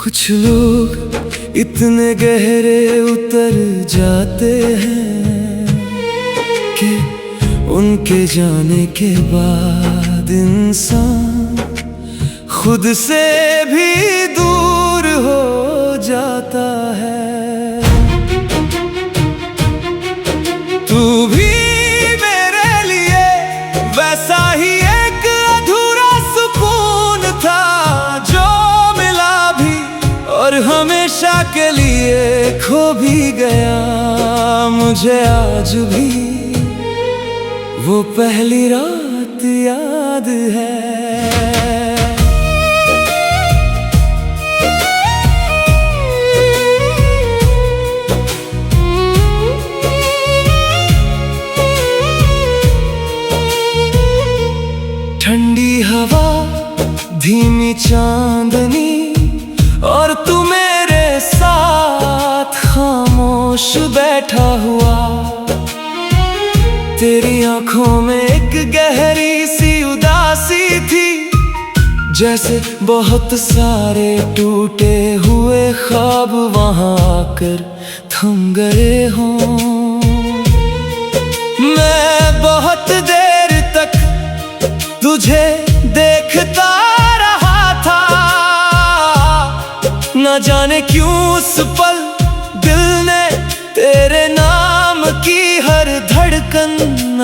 कुछ लोग इतने गहरे उतर जाते हैं कि उनके जाने के बाद इंसान खुद से भी दूर हो जाता है। तू भी मेरे लिए वैसा ही एक अधूरा सुकून था जो मिला भी और हमेशा के लिए खो भी गया। मुझे आज भी वो पहली रात याद है। ठंडी हवा, धीमी चांदनी और तू मेरे साथ खामोश बैठा हुआ। तेरी आंखों में एक गहरी सी उदासी थी, जैसे बहुत सारे टूटे हुए ख्वाब वहां आकर थम गए हों। मैं बहुत देर तक तुझे देखता रहा था, न जाने क्यों उस पल दिल ने तेरे नाम की हर धड़कन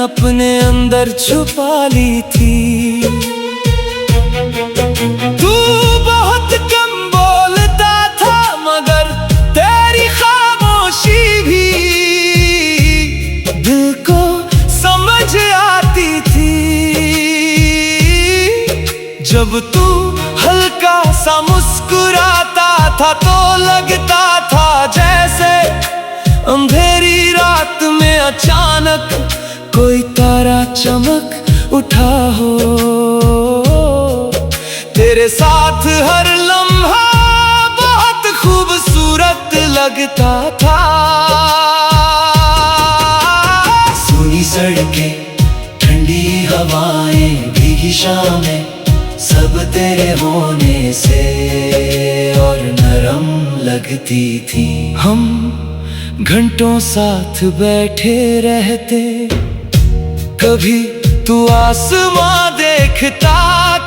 अपने अंदर छुपा ली थी। तू बहुत कम बोलता था मगर तेरी खामोशी भी दिल को समझ आती थी। जब तू हल्का सा मुस्कुराता था तो लगता था जैसे अंधेरी रात में अचानक कोई तारा चमक उठा हो। तेरे साथ हर लम्हा बहुत खूबसूरत लगता था। सूनी सड़कें, ठंडी हवाएं, भीगी शामें, सब तेरे होने से और नरम लगती थी। हम घंटों साथ बैठे रहते, कभी तू आसमां देखता,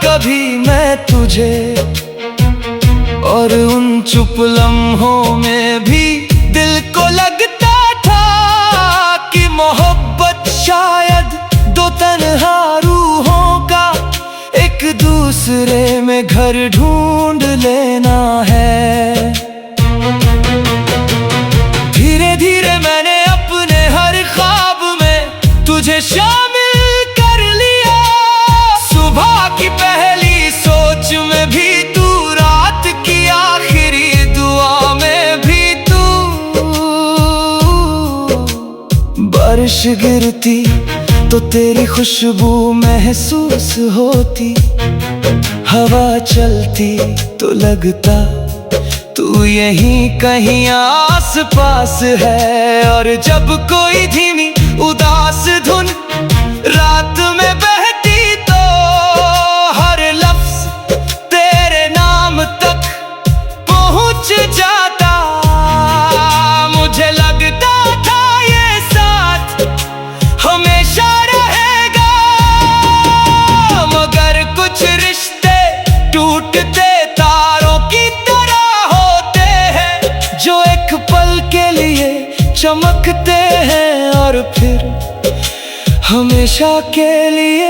कभी मैं तुझे, और उन चुप लम्हों में भी दिल को लगता था कि मोहब्बत शायद दो तन्हा रूहों का एक दूसरे में घर ढूंढ लेना है। धीरे धीरे मैंने अपने हर ख्वाब में तुझे शामिल कर लिया। सुबह की पहली सोच में भी तू, रात की आखिरी दुआ में भी तू। बारिश गिरती तो तेरी खुशबू महसूस होती, हवा चलती तो लगता तू यहीं कहीं आस पास है। और जब कोई धीमी उदास धुन रात में बहती तो हर लफ्ज तेरे नाम तक पहुंच जाता। मुझे लगता था ये साथ हमेशा रहेगा, मगर कुछ रिश्ते टूटते तारों की तरह होते हैं, जो एक पल के लिए चमकते हैं और फिर हमेशा के लिए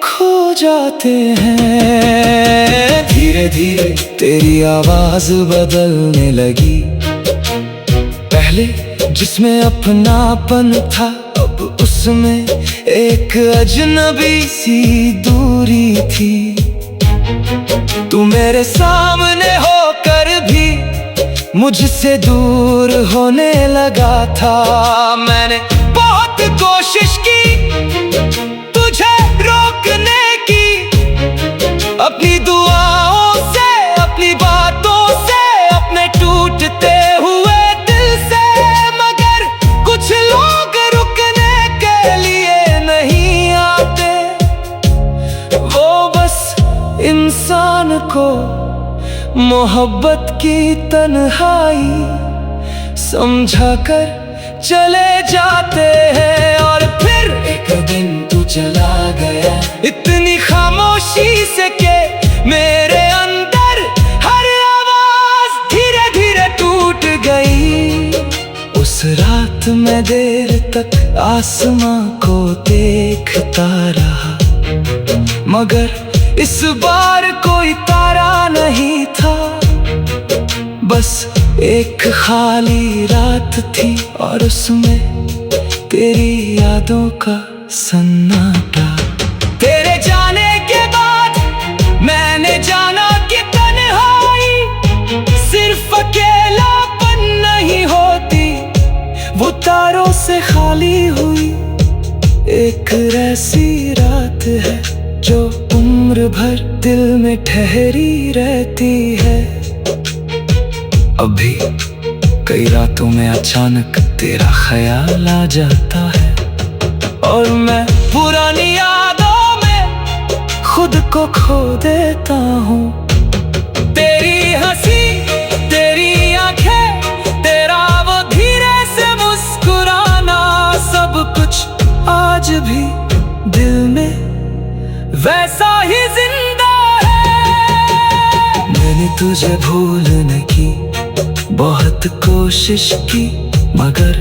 खो जाते हैं। धीरे धीरे तेरी आवाज बदलने लगी, पहले जिसमें अपनापन था अब उसमें एक अजनबी सी दूरी थी। तू मेरे सामने होकर भी मुझसे दूर होने लगा था। मैंने बहुत कोशिश की तुझे रोकने की, अपनी दुआओं से, अपनी बातों से, अपने टूटते हुए दिल से, मगर कुछ लोग रुकने के लिए नहीं आते। वो बस इंसान को मोहब्बत की तन्हाई समझा कर चले जाते हैं, और फिर एक दिन तू चला गया इतनी खामोशी से के मेरे अंदर हर आवाज धीरे धीरे टूट गई। उस रात मैं देर तक आसमां को देखता रहा, मगर इस बार कोई तारा नहीं था, बस एक खाली रात थी और उसमें तेरी यादों का सन्नाटा। तेरे जाने के बाद मैंने जाना कि तन्हाई सिर्फ अकेलापन नहीं होती, वो तारों से खाली हुई एक ऐसी रात है जो उम्र भर दिल में ठहरी रहती है। अभी कई रातों में अचानक तेरा ख्याल आ जाता है, और मैं पुरानी यादों में खुद को खो देता हूँ। तेरी हंसी, तेरी आंखें, तेरा वो धीरे से मुस्कुराना, सब कुछ आज भी दिल में वैसा ही जिंदा है। मैंने तुझे भूलने की बहुत कोशिश की, मगर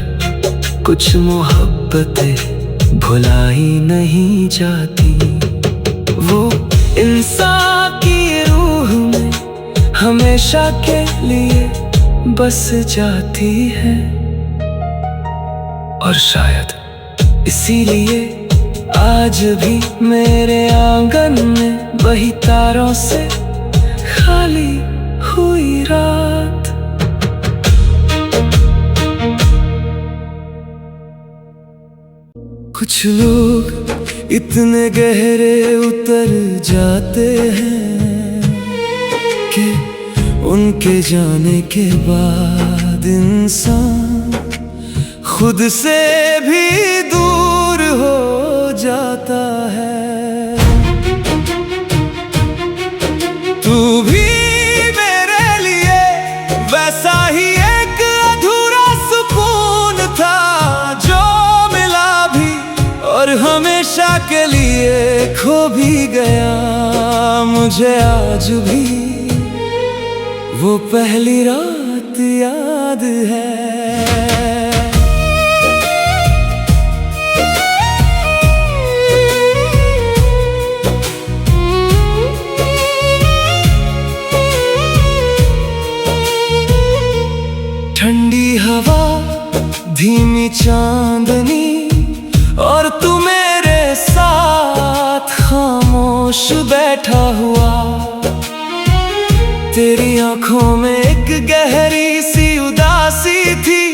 कुछ मोहब्बतें भुलाई नहीं जाती। वो इंसान की रूह में हमेशा के लिए बस जाती है, और शायद इसीलिए आज भी मेरे आंगन में वही तारों से खाली हुई रात। कुछ लोग इतने गहरे उतर जाते हैं कि उनके जाने के बाद इंसान खुद से भी दूर हो जाता है। तू भी मेरे लिए वैसा ही एक अधूरा सुकून था, जो मिला भी और हमेशा के लिए खो भी गया। मुझे आज भी वो पहली रात याद है। ठंडी हवा, धीमी चांदनी, और तू मेरे साथ खामोश बैठा हुआ। तेरी आंखों में एक गहरी सी उदासी थी,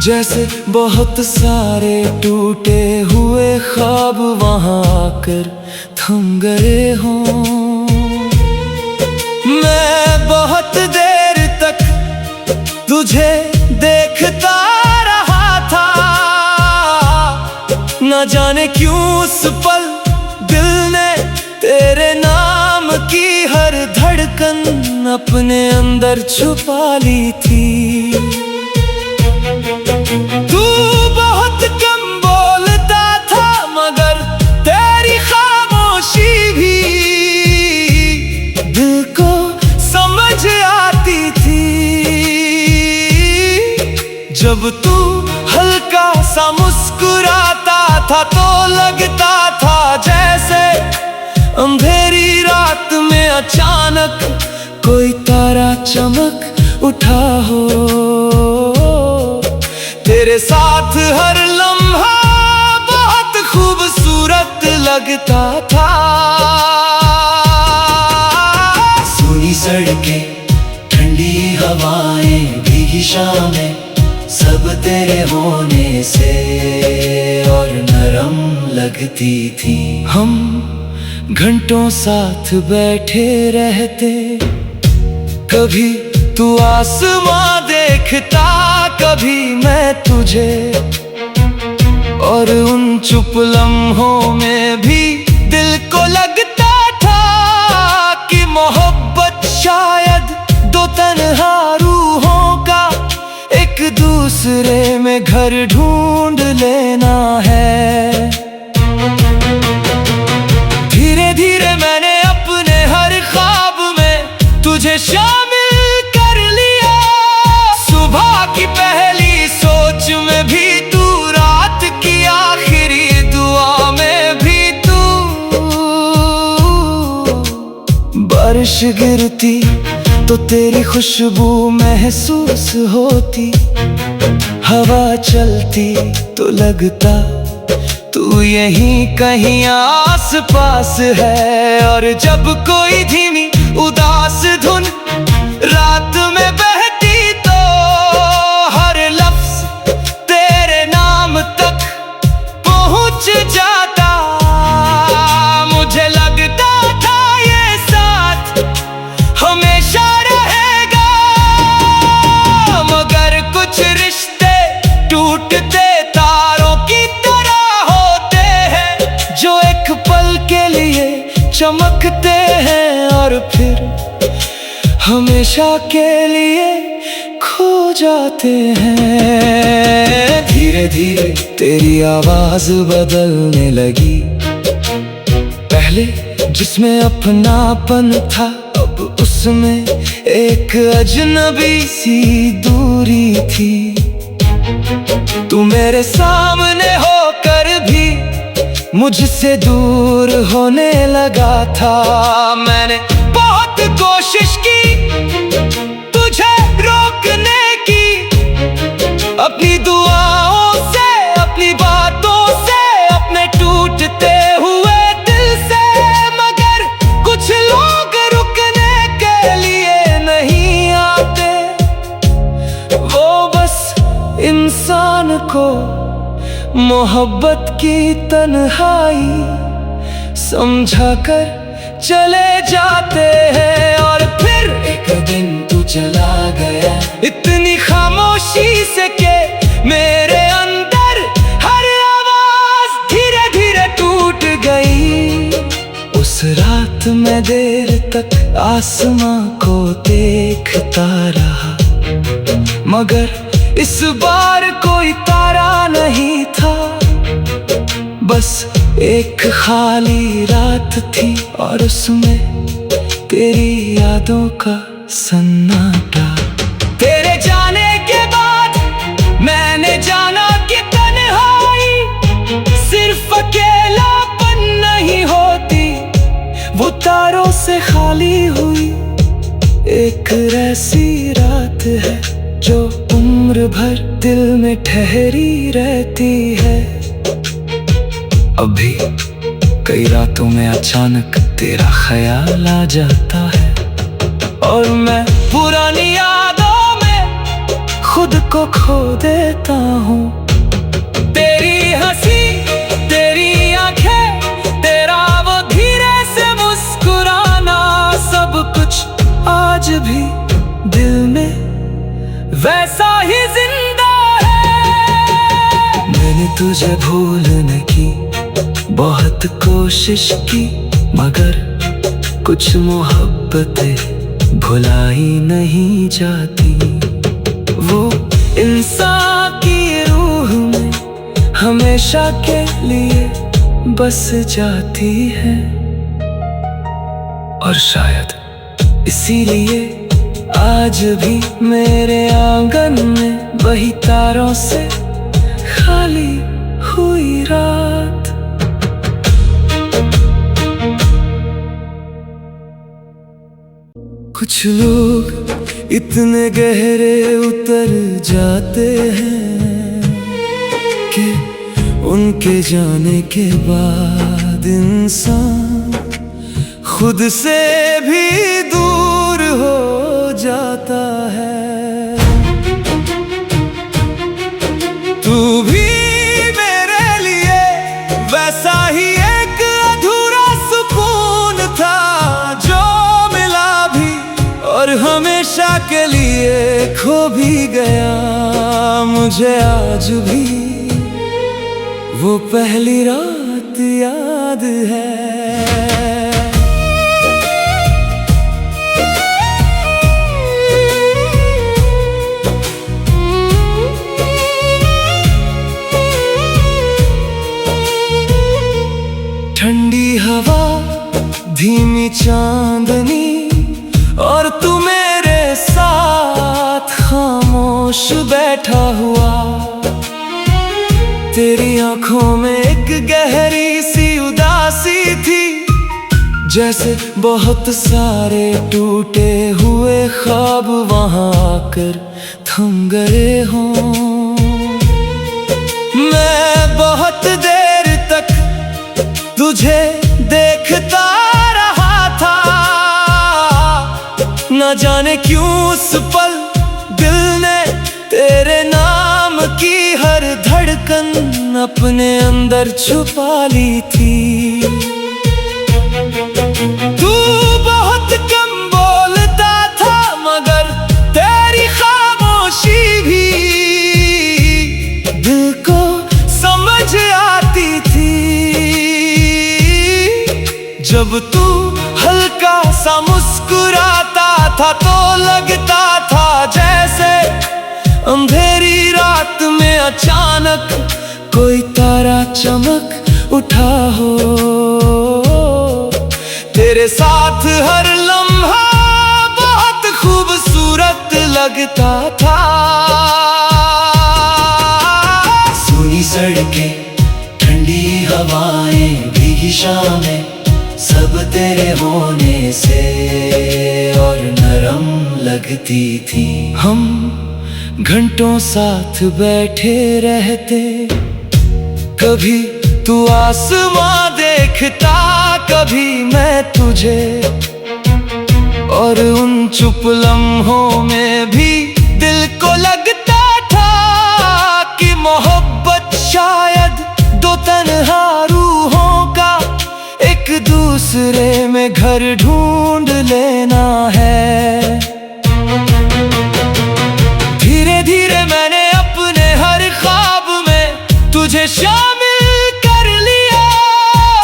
जैसे बहुत सारे टूटे हुए ख्वाब वहां आकर थम गए हों। मैं बहुत देर तक तुझे देखता रहा था, न जाने क्यों उस पल दिल ने तेरे नाम की हर धड़कन अपने अंदर छुपा ली थी। तू बहुत कम बोलता था, मगर तेरी खामोशी भी दिल को समझ आती थी। जब तू हल्का सा मुस्कुराता था तो लगता था जैसे अंधेरी रात में अचानक कोई तारा चमक उठा हो। तेरे साथ हर लम्हा बहुत खूबसूरत लगता था। सूनी सड़कें, ठंडी हवाएं, भीगी शामें, सब तेरे होने से और नरम लगती थी। हम घंटों साथ बैठे रहते, कभी तू आसमां देखता, कभी मैं तुझे, और उन चुप लम्हों में भी दिल को लगता था कि मोहब्बत शायद कर ढूंढ लेना है। धीरे धीरे मैंने अपने हर ख्वाब में तुझे शामिल कर लिया। सुबह की पहली सोच में भी तू, रात की आखिरी दुआ में भी तू। बारिश गिरती तो तेरी खुशबू महसूस होती, हवा चलती तो लगता तू यहीं कहीं आस पास है। और जब कोई धीमी उदास धुन रात में बहती तो हर लफ्ज तेरे नाम तक पहुंच जाता। मुझे लगता था ये साथ हमेशा रहेगा, मगर कुछ रिश्ते टूटते तारों की तरह होते हैं, जो एक पल के लिए चमकते हैं और फिर हमेशा के लिए खो जाते हैं। धीरे धीरे तेरी आवाज बदलने लगी, पहले जिसमें अपनापन था अब उसमें एक अजनबी सी दूरी थी। तू मेरे सामने होकर भी मुझसे दूर होने लगा था। मैंने बहुत कोशिश की तुझे रोकने की, अपनी दुआओं से, अपनी बातों से, अपने टूटते हुए दिल से, मगर कुछ लोग रुकने के लिए नहीं आते। वो बस इंसान को मोहब्बत की तन्हाई समझा कर चले जाते हैं। और फिर एक दिन तू चला गया इतनी खामोशी से के मेरे अंदर हर आवाज धीरे धीरे टूट गई। उस रात मैं देर तक आसमां को देखता रहा, मगर इस बार कोई तारा नहीं था, बस एक खाली रात थी और उसमें तेरी यादों का सन्नाटा। तेरे जाने के बाद मैंने जाना कि तन्हाई सिर्फ अकेलापन नहीं होती, वो तारों से खाली हुई एक ऐसी रात है जो उम्र भर दिल में ठहरी रहती है। अभी कई रातों में अचानक तेरा ख्याल आ जाता है और मैं पुरानी यादों में खुद को खो देता हूँ। तेरी हंसी, तेरी आंखें, तेरा वो धीरे से मुस्कुराना, सब कुछ आज भी दिल में वैसा ही जिंदा है। मैंने तुझे भूलने की बहुत कोशिश की, मगर कुछ मोहब्बतें भुलाई नहीं जाती। वो इंसान की रूह में हमेशा के लिए बस जाती है। और शायद इसीलिए आज भी मेरे आंगन में वही तारों से खाली हुई रात। कुछ लोग इतने गहरे उतर जाते हैं कि उनके जाने के बाद इंसान खुद से भी दूर हो जाता है। तू भी मेरे लिए वैसा ही एक अधूरा सुकून था जो मिला भी और हमेशा के लिए खो भी गया। मुझे आज भी वो पहली रात याद है। खामोश बैठा हुआ। तेरी आंखों में एक गहरी सी उदासी थी, जैसे बहुत सारे टूटे हुए ख्वाब वहां आकर थम गए हों। मैं बहुत देर तक तुझे देखता रहा था, न जाने क्यों उस पल दिल ने तेरे नाम की हर धड़कन अपने अंदर छुपा ली थी। तू बहुत कम बोलता था, मगर तेरी खामोशी भी दिल को समझ आती थी। जब तू हल्का सा मुस्कुराता था तो लगता था जैसे अंधेरी रात में अचानक कोई तारा चमक उठा हो। तेरे साथ हर लम्हा बहुत खूबसूरत लगता था। सूनी सड़कें, ठंडी हवाएं, भीगी शामें, सब तेरे होने से और नरम लगती थी। हम घंटों साथ बैठे रहते, कभी तू आसमां देखता, कभी मैं तुझे, और उन चुप लम्हों में भी दिल को लगता था कि मोहब्बत शायद दो तन्हा रूहों का एक दूसरे में घर ढूंढ लेना है। धीरे धीरे मैंने अपने हर ख्वाब में तुझे शामिल कर लिया।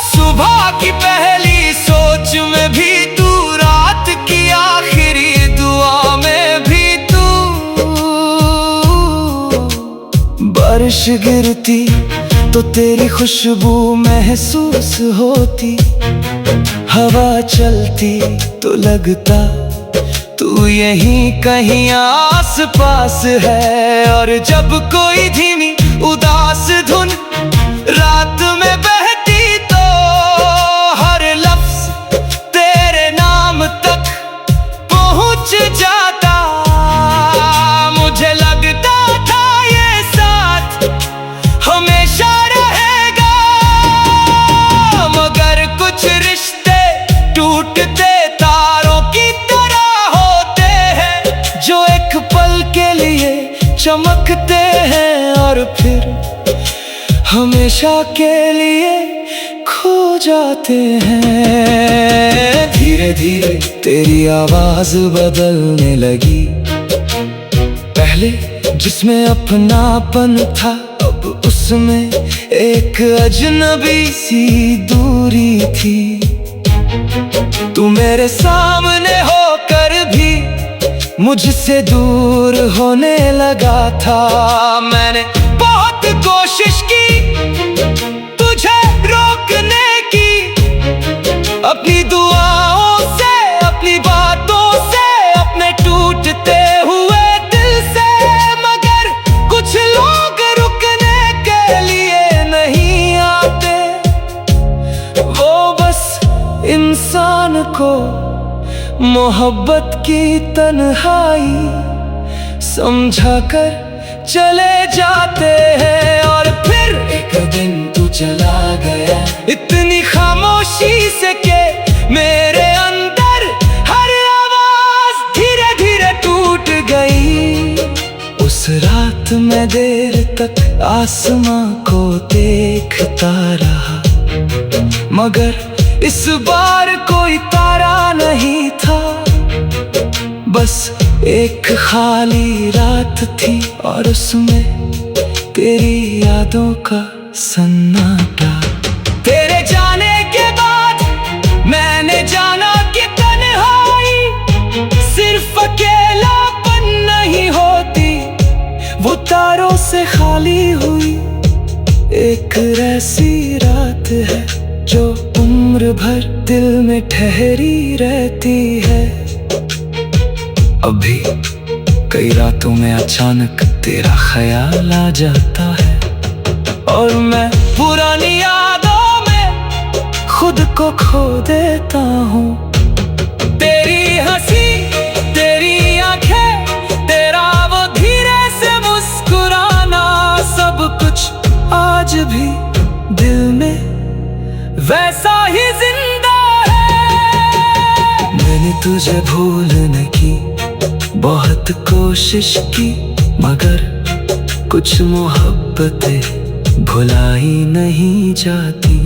सुबह की पहली सोच में भी तू, रात की आखिरी दुआ में भी तू। बारिश गिरती तो तेरी खुशबू महसूस होती, हवा चलती तो लगता तू यहीं कहीं आस पास है। और जब कोई धीमी उदास धुन रात में बहती तो हर लफ्ज तेरे नाम तक पहुंच जाता। मुझे लगता था ये साथ हमेशा रहेगा, मगर कुछ रिश्ते टूटते तारों की तरह होते हैं, जो एक पल के लिए चमकते हैं और फिर हमेशा के लिए खो जाते हैं। धीरे धीरे तेरी आवाज बदलने लगी, पहले जिसमें अपनापन था अब उसमें एक अजनबी सी दूरी थी। तू मेरे सामने होकर भी मुझसे दूर होने लगा था। मैंने बहुत कोशिश की तुझे रोकने की, अपनी दुआओं से, अपनी बातों से, अपने टूटते हुए दिल से, मगर कुछ लोग रुकने के लिए नहीं आते। वो बस इंसान को मोहब्बत की तन्हाई समझा कर चले जाते हैं। और फिर एक दिन तू चला गया इतनी खामोशी से के मेरे अंदर हर आवाज धीरे धीरे टूट गई। उस रात मैं देर तक आसमां को देखता रहा, मगर इस बार कोई तारा नहीं था, बस एक खाली रात थी और उसमें तेरी यादों का सन्नाटा। तेरे जाने के बाद मैंने जाना कि तन्हाई सिर्फ अकेलापन नहीं होती, वो तारों से खाली हुई एक ऐसी रात है जो उम्र भर दिल में ठहरी रहती है। अभी कई रातों में अचानक तेरा ख्याल आ जाता है और मैं पुरानी यादों में खुद को खो देता हूँ। तेरी हंसी, तेरी आंखें, तेरा वो धीरे से मुस्कुराना, सब कुछ आज भी दिल में वैसा ही जिंदा है। मैंने तुझे भूलने की बहुत कोशिश की, मगर कुछ मोहब्बतें भुलाई नहीं जाती।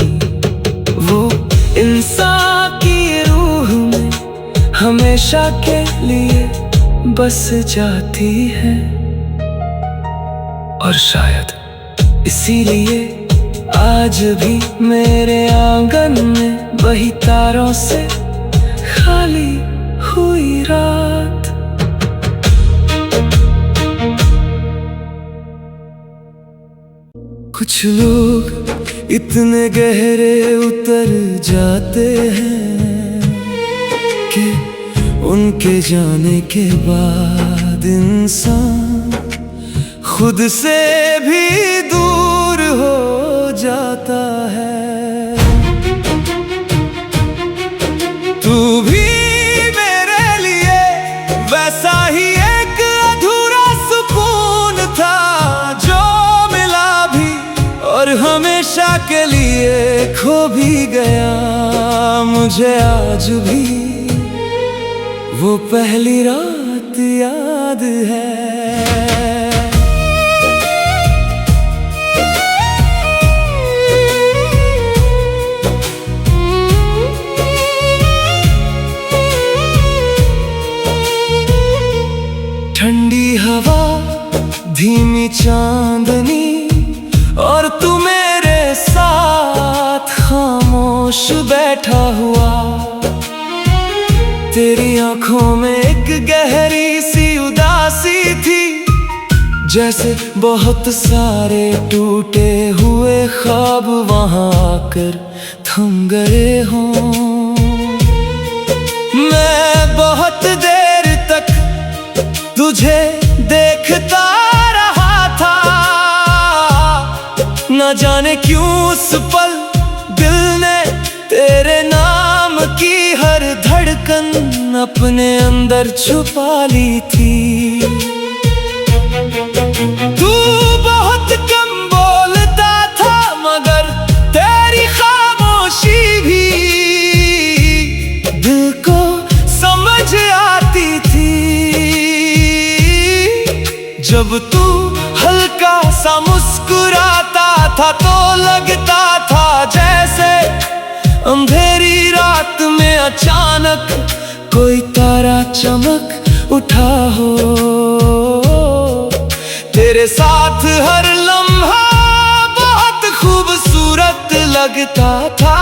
वो इंसान की रूह में हमेशा के लिए बस जाती है और शायद इसीलिए आज भी मेरे आंगन में वही तारों से खाली हुई रात। कुछ लोग इतने गहरे उतर जाते हैं कि उनके जाने के बाद इंसान खुद से भी दूर हो जाता है। तू भी मेरे लिए वैसा ही एक अधूरा सुकून था, जो मिला भी और हमेशा के लिए खो भी गया। मुझे आज भी वो पहली रात याद है। ठंडी हवा, धीमी चांदनी और तू मेरे साथ खामोश बैठा हुआ। तेरी आंखों में एक गहरी सी उदासी थी, जैसे बहुत सारे टूटे हुए ख्वाब वहां आकर थम गए हों। मैं बहुत देर तक तुझे देखता रहा था, न जाने क्यों उस पल दिल ने तेरे नाम की हर धड़कन अपने अंदर छुपा ली थी। तू बहुत कम बोलता था, मगर तेरी खामोशी भी दिल को समझ आती थी। जब तू हल्का सा मुस्कुराता था तो लगता था जैसे अंधेरी रात में अचानक कोई तारा चमक उठा हो। तेरे साथ हर लम्हा बहुत खूबसूरत लगता था।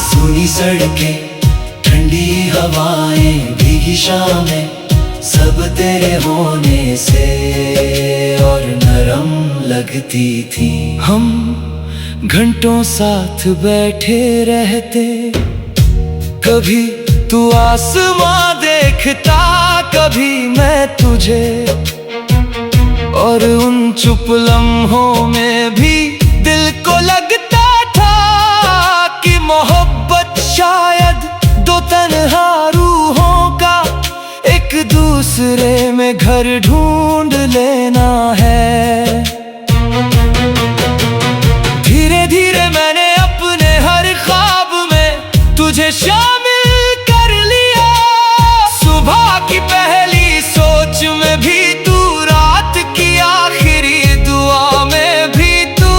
सूनी सड़कें, ठंडी हवाएं, भीगी शामें, सब तेरे होने से और नरम लगती थी। हम घंटों साथ बैठे रहते, कभी तू आसमां देखता, कभी मैं तुझे, और उन चुप लम्हों में भी दिल को लगता था कि मोहब्बत शायद दो तन्हा रूहों का एक दूसरे में घर ढूंढ लेना है। धीरे धीरे मैंने अपने हर ख्वाब में तुझे शामिल कर लिया। सुबह की पहली सोच में भी तू, रात की आखिरी दुआ में भी तू।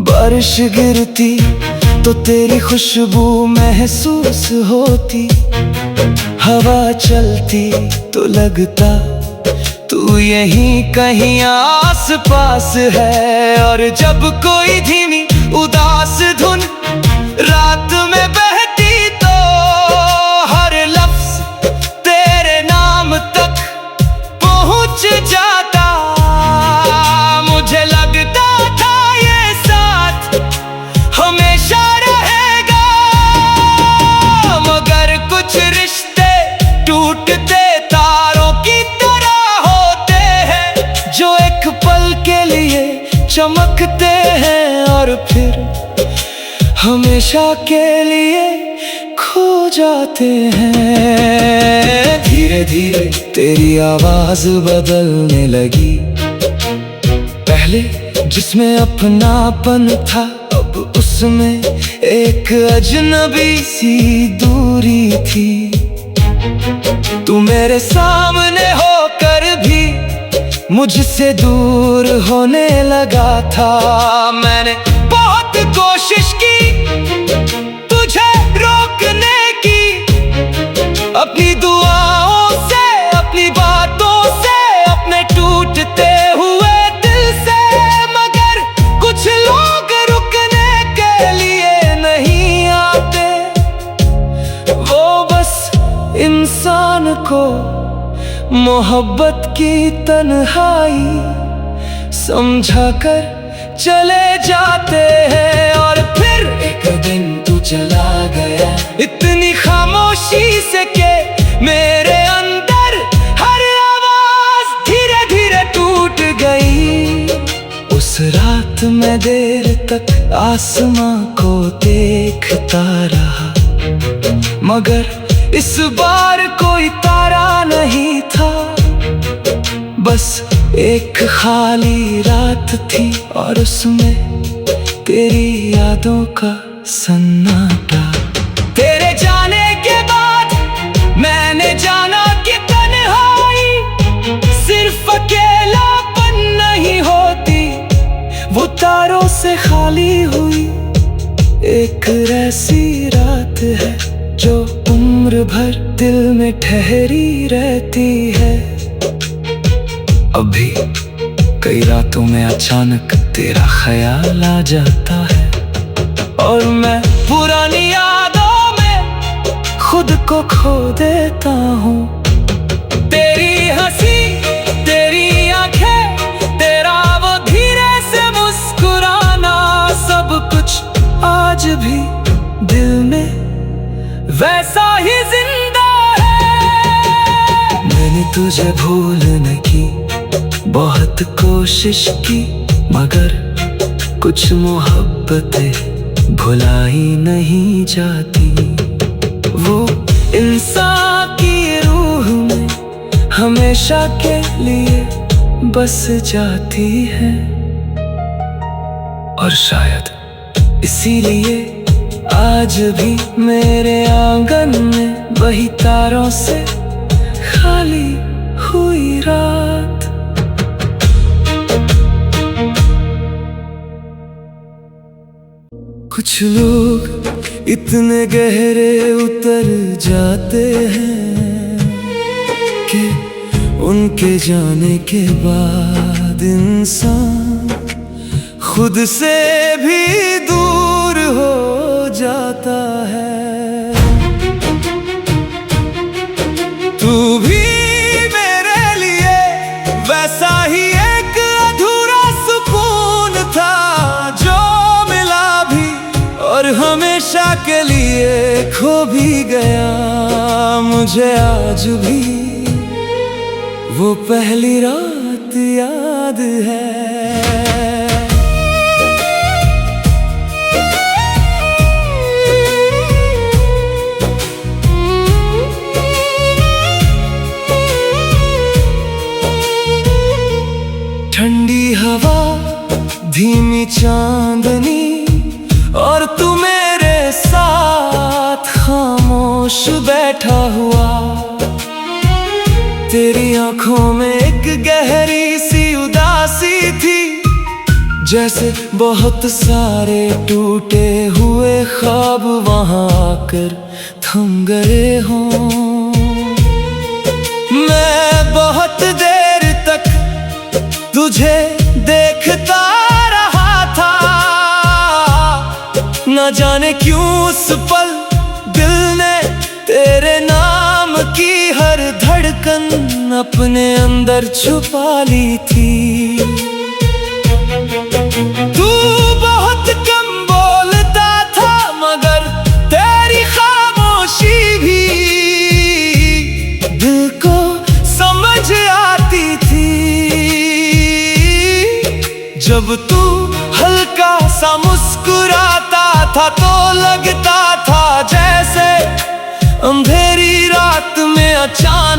बारिश गिरती तो तेरी खुशबू महसूस होती, हवा चलती तो लगता तू यहीं कहीं आस पास है। और जब कोई धीमी उदास धुन रात में बहती तो हर लफ्ज तेरे नाम तक पहुंच जाता। मुझे लगता था ये साथ हमेशा रहेगा, मगर चमकते हैं और फिर हमेशा के लिए खो जाते हैं। धीरे धीरे तेरी आवाज बदलने लगी, पहले जिसमें अपनापन था अब उसमें एक अजनबी सी दूरी थी। तू मेरे सामने होकर भी मुझसे दूर होने लगा था। मैंने बहुत कोशिश की तुझे रोकने की, अपनी दुआओं से, अपनी बातों से, अपने टूटते हुए दिल से, मगर कुछ लोग रुकने के लिए नहीं आते। वो बस इंसान को मोहब्बत की तन्हाई समझा कर चले जाते हैं। और फिर एक दिन तू चला गया इतनी खामोशी से के मेरे अंदर हर आवाज धीरे धीरे टूट गई। उस रात मैं देर तक आसमां को देखता रहा, मगर इस बार कोई तारा नहीं था। बस एक खाली रात थी और उसमें तेरी यादों का सन्नाटा। तेरे जाने के बाद मैंने जाना कि तन्हाई सिर्फ अकेलापन नहीं होती, वो तारों से खाली हुई एक ऐसी रात है जो उम्र भर दिल में ठहरी रहती है। अभी कई रातों में अचानक तेरा ख्याल आ जाता है और मैं पुरानी यादों में खुद को खो देता हूँ। तेरी हंसी, तेरी आंखें, तेरा वो धीरे से मुस्कुराना, सब कुछ आज भी दिल में वैसा ही जिंदा है। मैंने तुझे भूलने की बहुत कोशिश की, मगर कुछ मोहब्बतें भुलाई नहीं जाती। वो इंसान की रूह में हमेशा के लिए बस जाती है। और शायद इसीलिए आज भी मेरे आंगन में वही तारों से खाली हुई रात। कुछ लोग इतने गहरे उतर जाते हैं कि उनके जाने के बाद इंसान खुद से भी दूर हो जाता है। तू भी मेरे लिए वैसा ही एक अधूरा सुकून था जो मिला भी और हमेशा के लिए खो भी गया। मुझे आज भी वो पहली रात याद है। ठंडी हवा, धीमी चांदनी और तू मेरे साथ खामोश बैठा हुआ। तेरी आंखों में एक गहरी सी उदासी थी, जैसे बहुत सारे टूटे हुए ख्वाब वहां आकर थम गए हों। मैं बहुत देर तक तुझे देखता रहा था, न जाने क्यों उस पल दिल ने तेरे नाम की हर धड़कन अपने अंदर छुपा ली थी। तू बहुत कम बोलता था, मगर तेरी खामोशी भी दिल को समझ आती थी। जब तू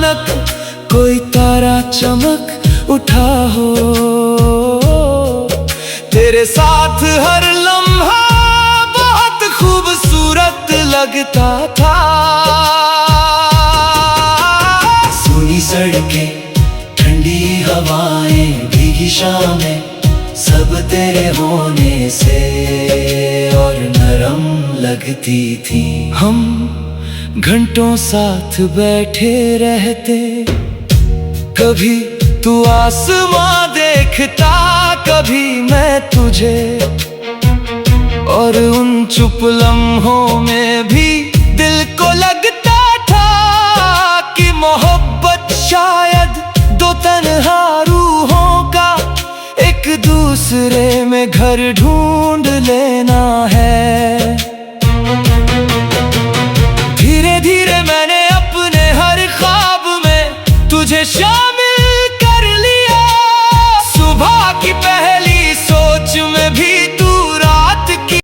अचानक कोई तारा चमक उठा हो। तेरे साथ हर लम्हा बहुत खूबसूरत लगता था। सूनी सड़कें, ठंडी हवाएं, भीगी शामें, सब तेरे होने से और नरम लगती थी। हम घंटों साथ बैठे रहते, कभी तू आसमां देखता, कभी मैं तुझे, और उन चुप लम्हों में भी दिल को लगता था कि मोहब्बत शायद दो तन्हा रूहों का एक दूसरे में घर ढूंढ लेना है।